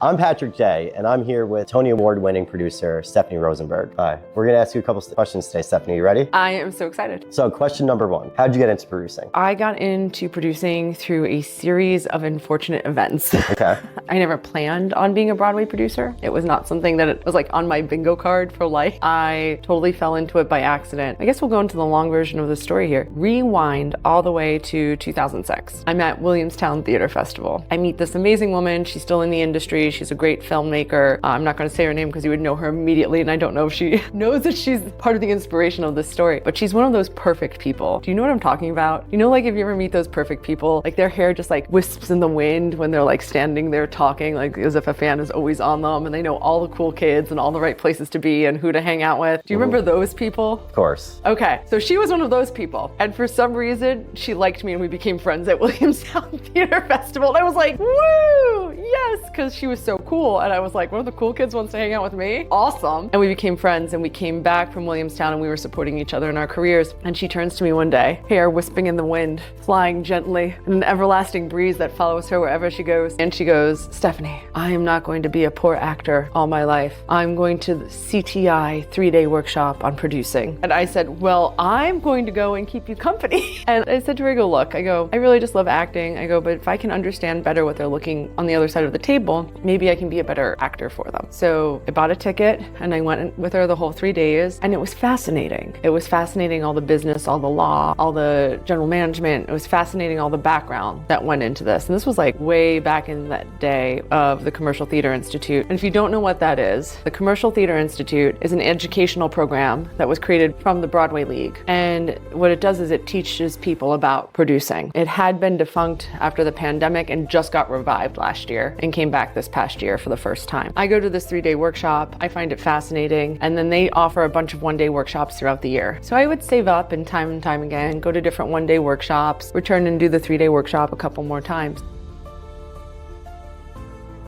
I'm Patrick J, and I'm here with Tony Award-winning producer Stephanie Rosenberg. Hi. We're going to ask you a couple questions today. Stephanie, you ready? I am so excited. So question number one, how'd you get into producing? I got into producing through a series of unfortunate events. Okay. I never planned on being a Broadway producer. It was not something that it was like on my bingo card for life. I totally fell into it by accident. I guess we'll go into the long version of the story here. Rewind all the way to 2006. I'm at Williamstown Theater Festival. I meet this amazing woman. She's still in the industry. She's a great filmmaker. I'm not going to say her name because you would know her immediately, and I don't know if she knows that she's part of the inspiration of this story, but she's one of those perfect people. Do you know what I'm talking about? You know, like if you ever meet those perfect people, like their hair just like wisps in the wind when they're like standing there talking, like as if a fan is always on them, and they know all the cool kids and all the right places to be and who to hang out with. Do you remember those people? Of course. Okay, so she was one of those people, and for some reason, she liked me and we became friends at Williamstown Theater Festival, and I was like, woo, yes, because she was so cool, and I was like, one of the cool kids wants to hang out with me? Awesome. And we became friends, and we came back from Williamstown, and we were supporting each other in our careers, and she turns to me one day, hair wisping in the wind, flying gently, in an everlasting breeze that follows her wherever she goes, and she goes, Stephanie, I am not going to be a poor actor all my life. I'm going to the CTI 3-day workshop on producing. And I said, well, I'm going to go and keep you company. And I said to her, I go, I really just love acting. I go, but if I can understand better what they're looking on the other side of the table, maybe I can be a better actor for them. So I bought a ticket and I went with her the whole 3 days, and it was fascinating. It was fascinating, all the business, all the law, all the general management. It was fascinating, all the background that went into this. And this was like way back in that day of the Commercial Theater Institute. And if you don't know what that is, the Commercial Theater Institute is an educational program that was created from the Broadway League. And what it does is it teaches people about producing. It had been defunct after the pandemic and just got revived last year and came back this past year for the first time. I go to this 3-day workshop. I find it fascinating. And then they offer a bunch of 1-day workshops throughout the year. So I would save up and time again, go to different 1-day workshops, return and do the 3-day workshop a couple more times.